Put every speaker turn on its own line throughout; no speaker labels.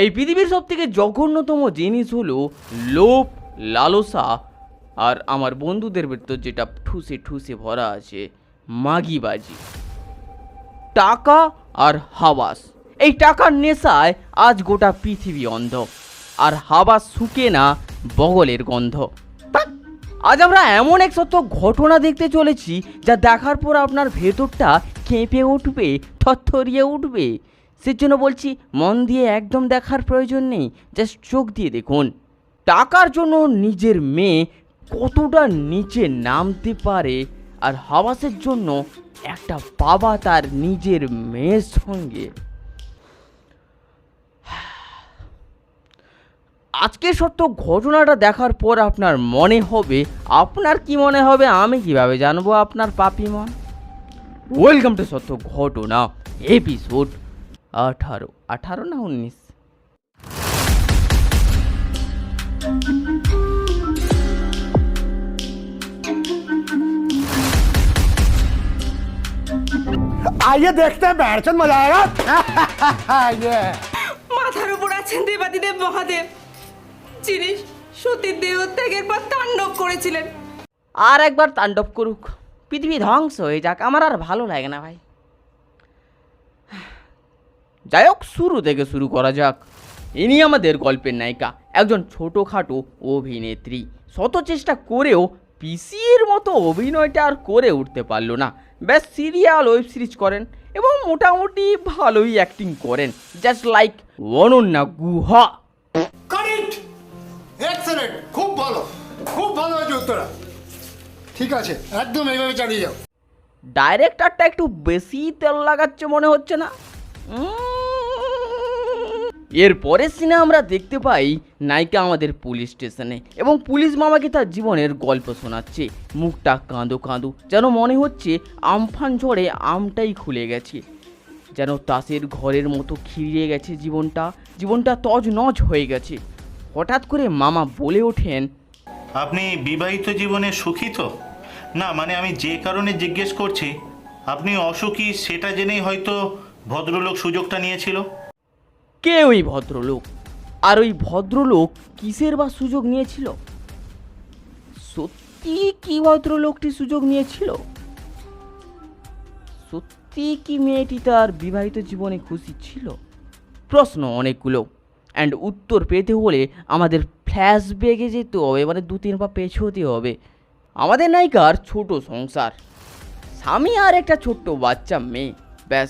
এই পৃথিবীর সব থেকে জঘন্যতম জিনিস হলো লোভ, লালসা, আর আমার বন্ধুদের ভেতর যেটা ঠুসে ঠুসে ভরা আছে, মাগিবাজি। টাকা আর হাওয়াস, এই টাকার নেশায় আজ গোটা পৃথিবী অন্ধ, আর হাওয়াস শুকে না বগলের গন্ধ। আজ আমরা এমন এক সত্য ঘটনা দেখতে চলেছি যা দেখার পর আপনার ভেতরটা কেঁপে উঠবে, থরথরিয়ে উঠবে। সেজন্য বলছি, মন দিয়ে একদম দেখার প্রয়োজন নেই, জাস্ট চোখ দিয়ে দেখুন। টাকার জন্য নিজের মেয়ে কতটা নিচে নামতে পারে, আর হাওয়াসের জন্য একটা বাবা তার নিজের মেয়ের সঙ্গে। আজকের সত্য ঘটনাটা দেখার পর আপনার মনে হবে, আপনার কি মনে হবে আমি কিভাবে জানবো আপনার পাপি মন? ওয়েলকাম টু সত্য ঘটনা এপিসোড 18 না 19।
आइए देखते हैं बैठचंद मजा आएगा। ये
মাথার উপর আছেন দেবাদিদেব মহাদেব, যিনি সতীর দেহত্যাগের পর তাণ্ডব করেছিলেন।
আর একবার তাণ্ডব করুক, পৃথিবী ধ্বংস হয়ে যাক, আমার আর ভালো লাগে না ভাই। যাই হোক, শুরু থেকে শুরু করা যাক। ইনি আমাদের গল্পের নায়িকা, একজন ছোটোখাটো অভিনেত্রী। শত চেষ্টা করেও পিসির মতো অভিনয়টা আর করে উঠতে পারলো না। ব্যাস সিরিয়াল, ওয়েব সিরিজ করেন এবং মোটামুটি ভালোই অ্যাক্টিং করেন, জাস্ট লাইক অনন্যা গুহা।
কারেক্ট, এক্সেলেন্ট, খুব ভালো হয়েছে উত্তরা। ঠিক আছে, একদম এইভাবে চালিয়ে যাও।
ডাইরেক্টরটা একটু বেশি তেল লাগাচ্ছে মনে হচ্ছে না? এর পরের সিনে আমরা দেখতে পাই নায়িকা আমাদের পুলিশ স্টেশনে, এবং পুলিশ মামাকে তার জীবনের গল্প শোনাচ্ছে। মুখটা কাঁদো কাঁদো, যেন মনে হচ্ছে আমফান ঝড়ে আমটাই খুলে গেছে, যেন তাসের ঘরের মতো খিরিয়ে গেছে জীবনটা তজনজ হয়ে গেছে। হঠাৎ করে মামা বলে ওঠেন,
আপনি বিবাহিত জীবনে সুখী তো? না, মানে আমি যে কারণে জিজ্ঞেস করছি, আপনি অসুখী সেটা জেনেই হয়তো ভদ্রলোক সুযোগটা নিয়েছিল।
কে ওই ভদ্রলোক? আর ওই ভদ্রলোক কিসের বা সুযোগ নিয়েছিল? সত্যি কি ভদ্রলোকটি সুযোগ নিয়েছিল? সত্যি কি মেয়েটি তার বিবাহিত জীবনে খুশি ছিল? প্রশ্ন অনেকগুলো, অ্যান্ড উত্তর পেতে হলে আমাদের ফ্ল্যাশব্যাকে যেতে হবে, মানে 2-3 পা পেছোতে হবে। আমাদের নায়িকার ছোট সংসার, স্বামী আর একটা ছোট্ট বাচ্চা মেয়ে, ব্যাস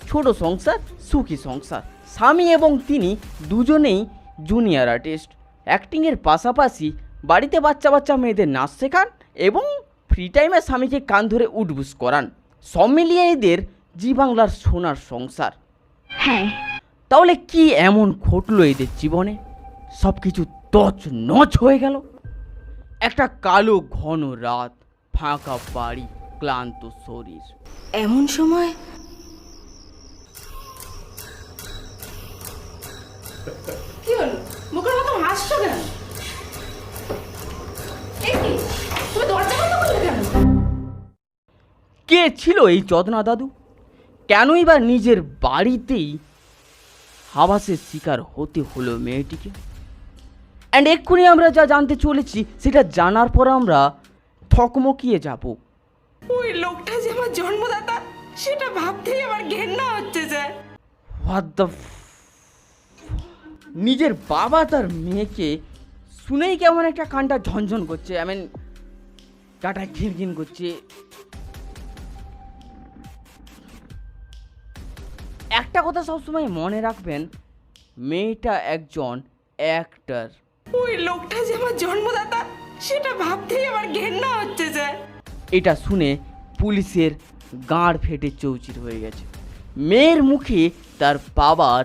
ছোট সংসার, সুখী সংসার। স্বামী এবং তিনি দুজনেই জুনিয়র আর্টিস্ট। অ্যাক্টিংয়ের পাশাপাশি বাড়িতে বাচ্চা মেয়েদের নাচ শেখান এবং ফ্রি টাইমে স্বামীকে কান ধরে উঠবুস করান। সব মিলিয়ে এদের জি বাংলার সোনার সংসার।
হ্যাঁ,
তাহলে কি এমন ঘটলো এদের জীবনে? সব কিছু তছনছ হয়ে গেল। একটা কালো ঘন রাত, ফাঁকা বাড়ি, ক্লান্ত শরীর।
এমন সময় কি হলো? মুখের মতো হাসছো কেন? এই কি, তুমি দরজা বন্ধ করলে কেন?
কে ছিল এই চদনা দাদু? কেনই বা নিজের বাড়িতেই হাওয়াসের শিকার হতে হলো মেয়েটিকে? অ্যান্ড এক্ষুনি আমরা যা জানতে চলেছি সেটা জানার পর আমরা থকমকিয়ে যাব।
ওই লোকটা যে আমার জন্মদাতা, সেটা ভাবতেই আমার ঘেন্না হচ্ছে স্যার।
হোয়াট দ্য নিজের বাবা তার মেয়েকে শুনেই কেমন একটা কানটা ঝনঝন করছে, গাটা ঘিন করছে। একটা কথা সবসময় মনে রাখবেন, মেয়েটা একজন অ্যাক্টর।
ওই লোকটা যে আমার জন্মদাতা, সেটা ভাবতেই আমার ঘেন্না হচ্ছে স্যার।
এটা শুনে পুলিশের গাঁড় ফেটে চৌচির হয়ে গেছে। মেয়ের মুখে তার বাবার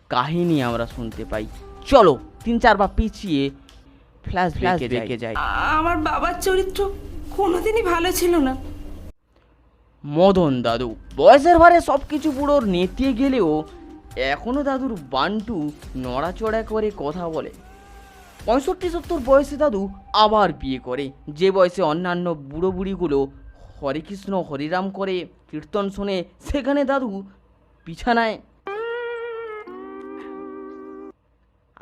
কাহিনী আমরা শুনতে পাই। চলো 3-4 বার পিছিয়ে ফ্ল্যাশব্যাকে যাই।
আমার বাবার চরিত্র কোনোদিনই ভালো ছিল না।
মদন দাদু বয়সের ভারে সব কিছু পুরো নেতিয়ে গেলেও এখনও দাদুর বান্টু নড়াচড়া করে কথা বলে। 65-70 বয়সে দাদু আবার বিয়ে করে। যে বয়সে অন্যান্য বুড়ো বুড়িগুলো হরে কৃষ্ণ হরিরাম করে কীর্তন শোনে, সেখানে দাদু বিছানায়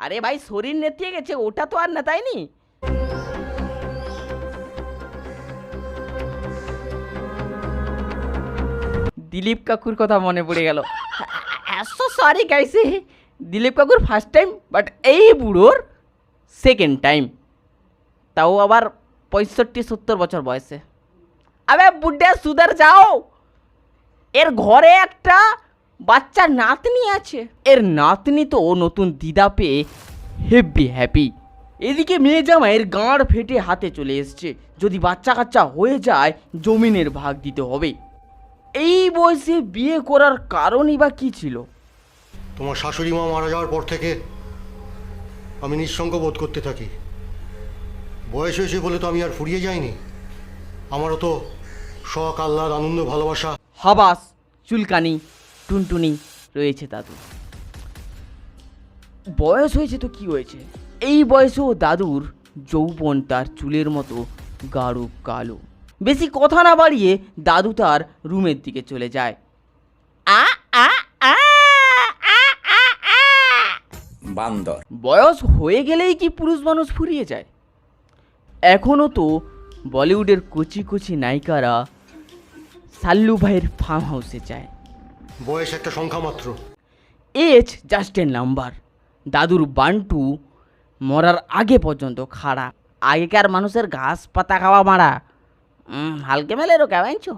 আরে ভাই শরীর নেতিয়ে গেছে, ওটা তো আর না, তাই নি? দিলীপ কাকুর কথা মনে পড়ে গেল। সরি গাইস, দিলীপ কাকুর ফার্স্ট টাইম, বাট এই বুড়োর সেকেন্ড টাইম, তাও আবার 65-70 বছর বয়সে। আবে বুড্ডে সুদার যাও, এর ঘরে একটা বাচ্চা নাতনি আছে। এর নাতনি তো নতুন দিদা পেয়ে হেব্বি হ্যাপি। এদিকে মেয়ে জামাইয়ের গাঁড় ফেটে হাতে চলে এসছে, যদি বাচ্চা কাচ্চা হয়ে যায় জমিনের ভাগ দিতে হবে। এই বয়সে বিয়ে করার কারণই বা কী ছিল?
তোমার শাশুড়ি মা মারা যাওয়ার পর থেকে আমি নিঃসঙ্গ বোধ করতে থাকি। বয়স হয়েছে বলে তো আমি আর ফুরিয়ে যাইনি। আমারও তো শখ, আহ্লাদ, আনন্দ, ভালোবাসা।
হাবাস, চুলকানি, টুনটুনি রয়েছে দাদু। বয়স হয়েছে তো কি হয়েছে, এই বয়সেও দাদুর যৌবন তার চুলের মতো গাঢ় কালো। বেশি কথা না বাড়িয়ে দাদু তার রুমের দিকে চলে যায়।
বান্দর।
বয়স হয়ে গেলেই কি পুরুষ মানুষ ফুরিয়ে যায়? এখনও তো বলিউডের কচি কচি নায়িকারা সাল্লু ভাইয়ের ফার্ম হাউসে যায়।
বয়স একটা সংখ্যা মাত্র।
Age just a number. দাদুর বান্টু মরার আগে পর্যন্ত খাড়া। আগেকার মানুষের ঘাস পাতা খাওয়া মারা হালকে মেলে রোকা বাইছো।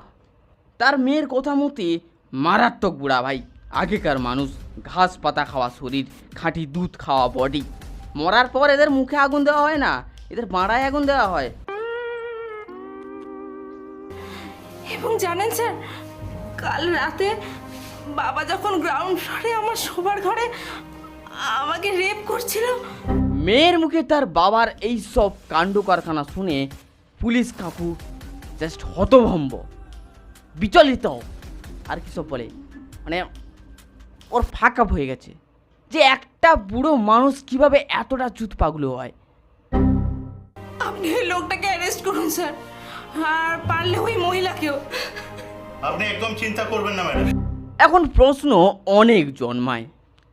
তার মেয়ের কথা মতে মারাত্মক বুড়া ভাই। আগেকার মানুষ ঘাস পাতা খাওয়া শরীর, খাঁটি দুধ খাওয়া বডি। মরার পর এদের মুখে আগুন দেওয়া হয় না, এদের মারায় আগুন দেওয়া হয়।
এবং জানেন স্যার, কাল রাতে বাবা যখন গ্রাউন্ড ফ্লোরে আমার শোবার ঘরে আমাকে রেপ করছিল।
মেয়ের মুখে তার বাবার এই সব কাণ্ড কারখানা শুনে পুলিশ কাকু জাস্ট হতভম্ব, বিচলিত, আর কি সব বলে, মানে ওর ফাঁকা হয়ে গেছে যে একটা বুড়ো মানুষ কিভাবে এতটা চুত পাগলো হয়।
আপনি ওই লোকটাকে অ্যারেস্ট করুন স্যার, আর পারলে ওই মহিলাকেও।
আপনি একদম চিন্তা করবেন না ম্যাডাম।
এখন প্রশ্ন অনেক জন্মায়,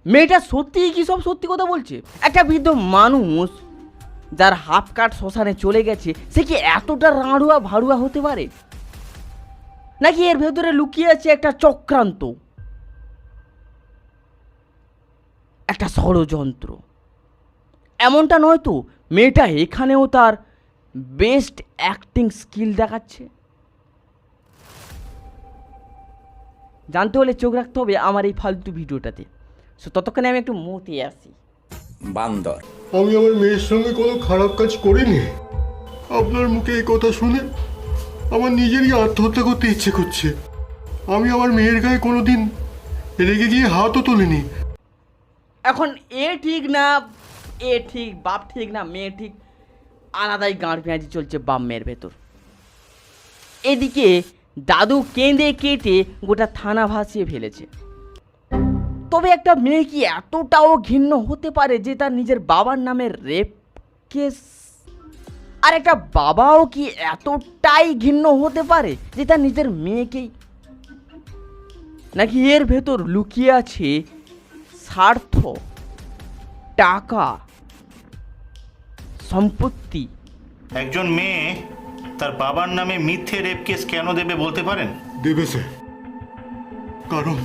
মেয়েটা সত্যিই কি সব সত্যি কথা বলছে? একটা বৃদ্ধ মানুষ যার হাফ কাট শ্মশানে চলে গেছে, সে কি এতটা রাঁড়ুয়া ভাড়ুয়া হতে পারে? নাকি এর ভেতরে লুকিয়ে আছে একটা চক্রান্ত, একটা ষড়যন্ত্র? এমনটা নয় তো মেয়েটা এখানেও তার বেস্ট অ্যাক্টিং স্কিল দেখাচ্ছে? জানতে হলে চোখ রাখতে হবে আমার এই ফালতু ভিডিওটাতে। সো ততক্ষণে আমি একটু মতে আসি।
বান্দর।
আমি আমার মেয়ের সঙ্গে কোনো খারাপ কাজ করিনি। আপনার মুখে এই কথা শুনে আমার নিজেরই আত্মহত্যা করতে ইচ্ছে করছে। আমি আমার মেয়ের গায়ে কোনোদিন রেগে গিয়ে হাতও তুলিনি।
এখন এ ঠিক না, এ ঠিক, বাপ ঠিক না, মেয়ে ঠিক, আলাদাই গাঁড় পেঁয়াজি চলছে বাপ মেয়ের ভেতর। এদিকে দাদু কেঁদে কেটে গোটা থানা ভাসিয়ে ফেলেছে। তবে একটা মেয়ে কি এতটাও ঘৃণ্য হতে পারে যে তার নিজের বাবার নামে রেপ কেস? আর একটা বাবাও কি এতটাই ঘৃণ্য হতে পারে যে তার নিজের মেয়েকেই? নাকি এর ভেতর লুকিয়ে আছে স্বার্থ, টাকা, সম্পত্তি?
একজন মেয়ে তার বাবার নামে মিথ্যে রেপ কেস কেন দেবে বলতে পারেন?
দেবে স্যার, কারণ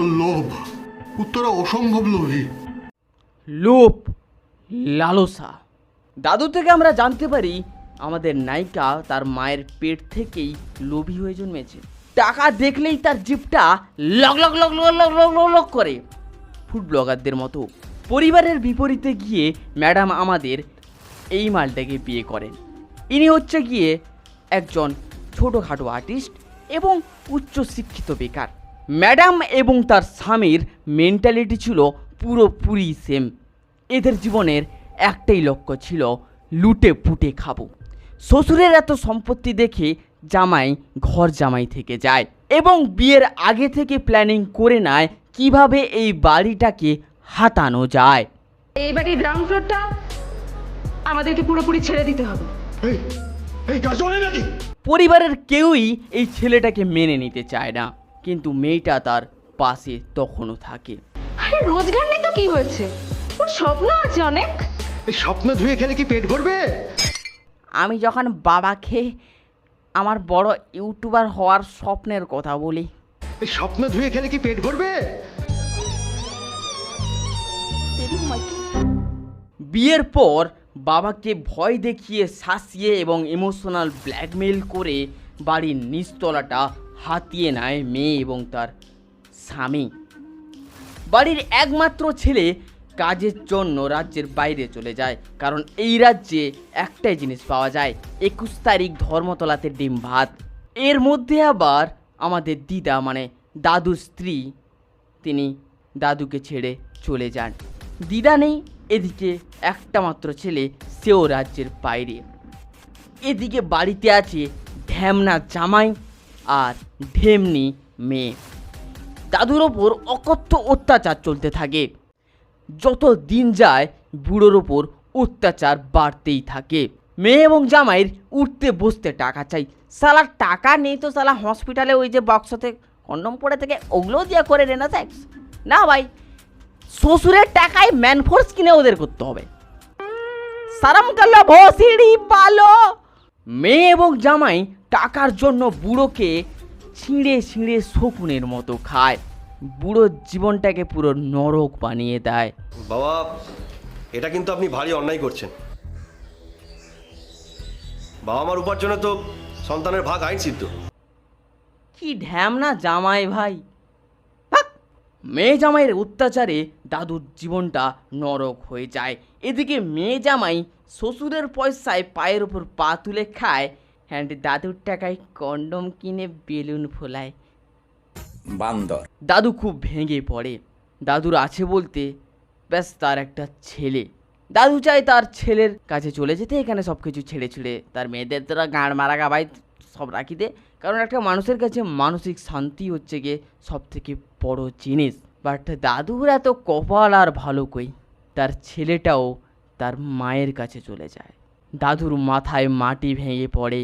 ওর লোভ। উত্তরা অসম্ভব লোভী।
লোভ, লালসা। দাদু থেকে আমরা জানতে পারি আমাদের নায়িকা তার মায়ের পেট থেকেই লোভী হয়ে জন্মেছে। টাকা দেখলেই তার জিভটা লক লক লক লক লক লক লক লক করে, ফুড ব্লগারদের মতো। পরিবারের বিপরীতে গিয়ে ম্যাডাম আমাদের এই মালটাকে বিয়ে করেন। ইনি হচ্ছে গিয়ে একজন ছোটোখাটো আর্টিস্ট এবং উচ্চশিক্ষিত বেকার। ম্যাডাম এবং তার স্বামীর মেন্টালিটি ছিল পুরোপুরি সেম। এদের জীবনের একটাই লক্ষ্য ছিল লুটে পুটে খাবো। শ্বশুরের এত সম্পত্তি দেখে জামাই ঘর জামাই থেকে যায় এবং বিয়ের আগে থেকে প্ল্যানিং করে নেয় কিভাবে এই বাড়িটাকে হাতানো যায়।
এই বাড়ির গ্রাউন্ড ফ্লোরটা আমাদেরকে পুরোপুরি ছেড়ে দিতে হবে।
এই কাজ চলে নাকি?
পরিবারের কেউই এই ছেলেটাকে মেনে নিতে চায় না, কিন্তু মেয়েটা তার পাশে তখনও থাকে।
আরে রোজগার নেই তো কি হয়েছে, ওর স্বপ্ন আছে অনেক।
এই স্বপ্ন ধুয়ে খেলে কি পেট ভরবে?
আমি যখন বাবাকে আমার বড় ইউটিউবার হওয়ার স্বপ্নের কথা বলি,
এই স্বপ্ন ধুয়ে খেলে কি পেট ভরবে?
বিয়ের পর বাবাকে ভয় দেখিয়ে শাসিয়ে এবং ইমোশনাল ব্ল্যাকমেল করে বাড়ির নিচতলাটা হাতিয়ে নেয় মেয়ে এবং তার স্বামী। বাড়ির একমাত্র ছেলে কাজের জন্য রাজ্যের বাইরে চলে যায়, কারণ এই রাজ্যে একটাই জিনিস পাওয়া যায়, 21 তারিখ ধর্মতলাতে ডিম ভাত। এর মধ্যে আবার আমাদের দিদা মানে দাদুর স্ত্রী, তিনি দাদুকে ছেড়ে চলে যান। দিদা নেই, এদিকে একটা মাত্র ছেলে, সেও রাজ্যের বাইরে। এদিকে বাড়িতে আছে ঢ্যামনা জামাই আর ঢেমনি মেয়ে। দাদুর ওপর অকথ্য অত্যাচার চলতে থাকে। যত দিন যায় বুড়োর ওপর অত্যাচার বাড়তেই থাকে। মেয়ে এবং জামাইয়ের উঠতে বসতে টাকা চাই। সালা টাকা নেই তো সালা হসপিটালে ওই যে বক্সতে কন্ডম পড়ে থেকে ওগুলোও দিয়ে করে রেনা সেক্স না ভাই, শ্বশুরের টাকায় ম্যানফোর্স কিনে ওদের করতে হবে। সারাম কাল্লা ভসিড়ি পালো। মেয়ে এবং জামাই টাকার জন্য বুড়োকে ছিঁড়ে ছিঁড়ে শকুনের মতো খায়। বুড়োর জীবনটাকে পুরো নরক বানিয়ে দেয়।
বাবা, এটা কিন্তু আপনি ভারী অন্যায় করছেন। বাবা মার উপার্জনে তো সন্তানের ভাগ আইন সিদ্ধ।
কি ঢ্যামনা জামাই ভাই। হাক! মেয়ে জামাইয়ের অত্যাচারে দাদুর জীবনটা নরক হয়ে যায়। এদিকে মেয়ে জামাই শ্বশুরের পয়সায় পায়ের ওপর পা তুলে খায়, হ্যান্ড দাদুর টাকায় কন্ডম কিনে বেলুন ফোলায়।
বান্দর।
দাদু খুব ভেঙে পড়ে। দাদুর আছে বলতে ব্যাস তার একটা ছেলে। দাদু চায় তার ছেলের কাছে চলে যেতে, এখানে সব কিছু ছেড়ে ছেড়ে তার মেয়েদের তোরা গাঁড় মারা গাবাই সব রাখি দে, কারণ একটা মানুষের কাছে মানসিক শান্তি হচ্ছে গিয়ে সব থেকে বড় জিনিস। বাট দাদুর এত কপাল আর ভালো কই, তার ছেলেটাও তার মায়ের কাছে চলে যায়। দাদুর মাথায় মাটি ভেঙে পড়ে,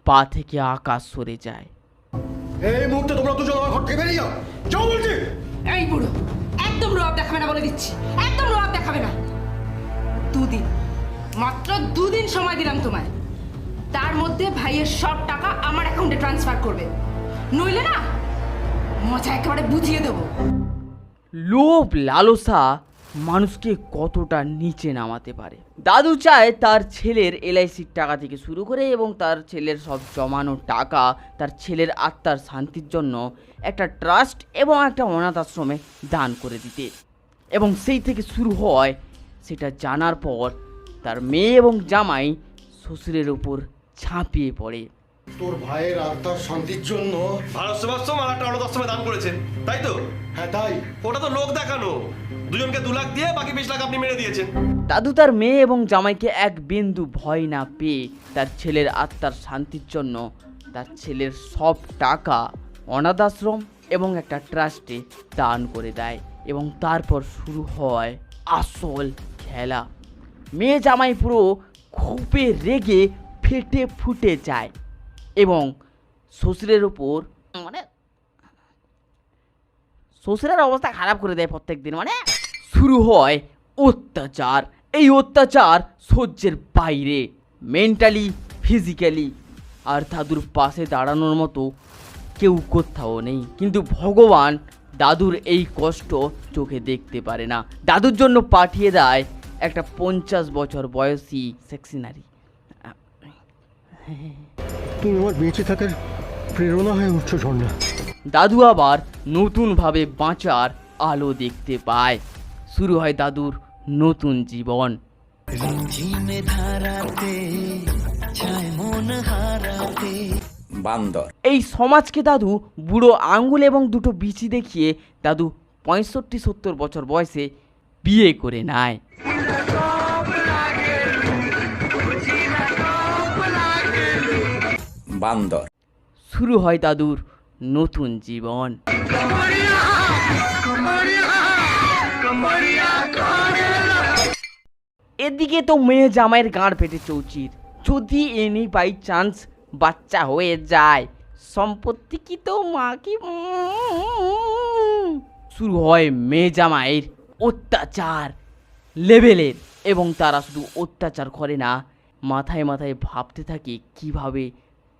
পা থেকে আকাশ সরে যায়।
এই মুহূর্তে তোমরা দুজন আমার ঘর থেকে বেরিয়ে যাও, যাও বলছি।
এই বুড়ো, একদম রোয়াব দেখাবে না বলে দিচ্ছি, একদম রোয়াব দেখাবে না। দুদিন, মাত্র দুদিন সময় দিলাম তোমায়, তার মধ্যে ভাইয়ের সব টাকা আমার অ্যাকাউন্টে ট্রান্সফার করবে, নইলে না মজা একেবারে বুঝিয়ে দেবো।
লোভ লালসা মানুষকে কতটা নিচে নামাতে পারে। দাদু চায় তার ছেলের এলআইসির টাকা থেকে শুরু করে এবং তার ছেলের সব জমানো টাকা তার ছেলের আত্মার শান্তির জন্য একটা ট্রাস্ট এবং একটা অনাথ আশ্রমে দান করে দিতে। এবং সেই থেকে শুরু হয়, সেটা জানার পর তার মেয়ে এবং জামাই শ্বশুরের ওপর ঝাঁপিয়ে পড়ে।
তোর ভাইয়ের আত্মার শান্তির জন্য
ভারত সেবাশ্রম আর একটা অনাথ আশ্রমে দান করেছেন, তাই তো?
হ্যাঁ তাই।
ওটা তো লোক দেখানো। দুজনকে 2 লাখ দিয়ে বাকি 20 লাখ আপনি মেরে দিয়েছেন।
দাদু তার মেয়ে এবং জামাইকে এক বিন্দু ভয় না পেয়ে তার ছেলের আত্মার শান্তির জন্য তার ছেলের সব টাকা অনাথ আশ্রম এবং একটা ট্রাস্টে দান করে দেয়। এবং তারপর শুরু হয় আসল খেলা। মেয়ে জামাই পুরো ক্ষোভে রেগে ফেটে ফুটে যায় এবং শ্বশুরের উপর মানে শ্বশুরের অবস্থা খারাপ করে দেয় প্রত্যেক দিন। মানে শুরু হয় অত্যাচার। এই অত্যাচার সহ্যের বাইরে, মেন্টালি ফিজিক্যালি। আর দাদুর পাশে দাঁড়ানোর মতো কেউ কোথাও নেই। কিন্তু ভগবান দাদুর এই কষ্ট চোখে দেখতে পারে না। দাদুর জন্য পাঠিয়ে দেয় একটা 50 বছর বয়সী সেক্সি নারী।
তুমি আমার বেঁচে থাকার প্রেরণা হয়ে উঠছো ঝর্ণা।
দাদু আবার নতুনভাবে বাঁচার আলো দেখতে পায়। শুরু হয় দাদুর নতুন জীবন।
বান্দর।
এই সমাজকে দাদু বুড়ো আঙ্গুল এবং দুটো বিচি দেখিয়ে দাদু 65-70 বছর বয়সে বিয়ে করে নেয়।
বান্দর।
শুরু হয় দাদুর নতুন জীবন। এদিকে তো মেয়ে জামাইয়ের গাঁড় পেটে চৌচির। যদি এনি বাই চান্স বাচ্চা হয়ে যায়, সম্পত্তি কি তো মা কি। শুরু হয় মেয়ে জামাইয়ের অত্যাচার। লেভেলের, এবং তারা শুধু অত্যাচার করে না, মাথায় মাথায় ভাবতে থাকে কিভাবে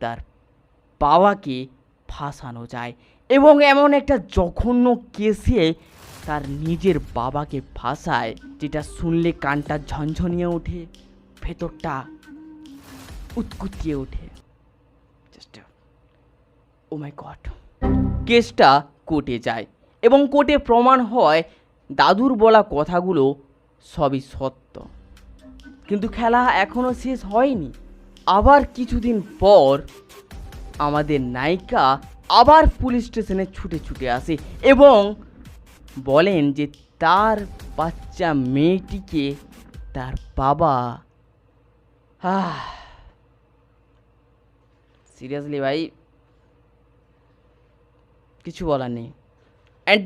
তার বাবাকে ফাঁসানো যায়, এবং এমন একটা জঘন্য কেসে তার নিজের বাবাকে ফাঁসায় যেটা শুনলে কানটা ঝনঝনিয়ে ওঠে, ভেতরটা উৎকুতিয়ে ওঠে। জাস্ট ও মাই গড। কেসটা কোর্টে যায় এবং কোর্টে প্রমাণ হয় দাদুর বলা কথাগুলো সবই সত্য। কিন্তু খেলা এখনো শেষ হয়নি। আবার কিছুদিন পর আমাদের নায়িকা আবার পুলিশ স্টেশনে ছুটে ছুটে আসে এবং বলেন যে তার বাচ্চা মেয়েটিকে তার বাবা সিরিয়াসলি ভাই কিছু বলার নেই। অ্যান্ড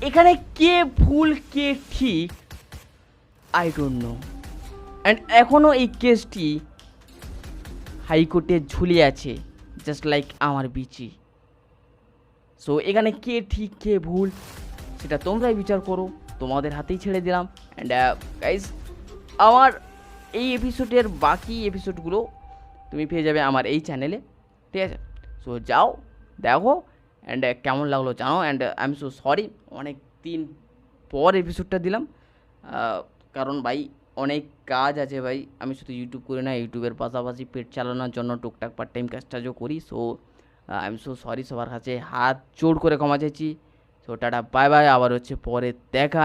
এখানে কে ভুল কে ঠিক আই ডোন্ট নো। অ্যান্ড এখনও এই কেসটি হাইকোর্টে ঝুলে আছে, জাস্ট লাইক আমার বিচি। সো এখানে কে ঠিক কে ভুল সেটা তোমরাই বিচার করো, তোমাদের হাতেই ছেড়ে দিলাম। অ্যান্ড গাইজ, আমার এই এপিসোডের বাকি এপিসোডগুলো তুমি পেয়ে যাবে আমার এই চ্যানেলে, ঠিক আছে? সো যাও দেখো, অ্যান্ড কেমন লাগলো জানো। And I am so sorry অনেক দিন পর এপিসোডটা দিলাম, কারণ ভাই অনেক কাজ আছে ভাই। আমি শুধু ইউটিউব করি না, ইউটিউবের পাশাপাশি পেট চালানোর জন্য টুকটাক পার্ট টাইম কাজটাজও করি। So I am so sorry, সবার কাছে হাত জোড় করে ক্ষমা চাইছি। সো টাটা বাই বাই, আবার হচ্ছে পরে দেখা।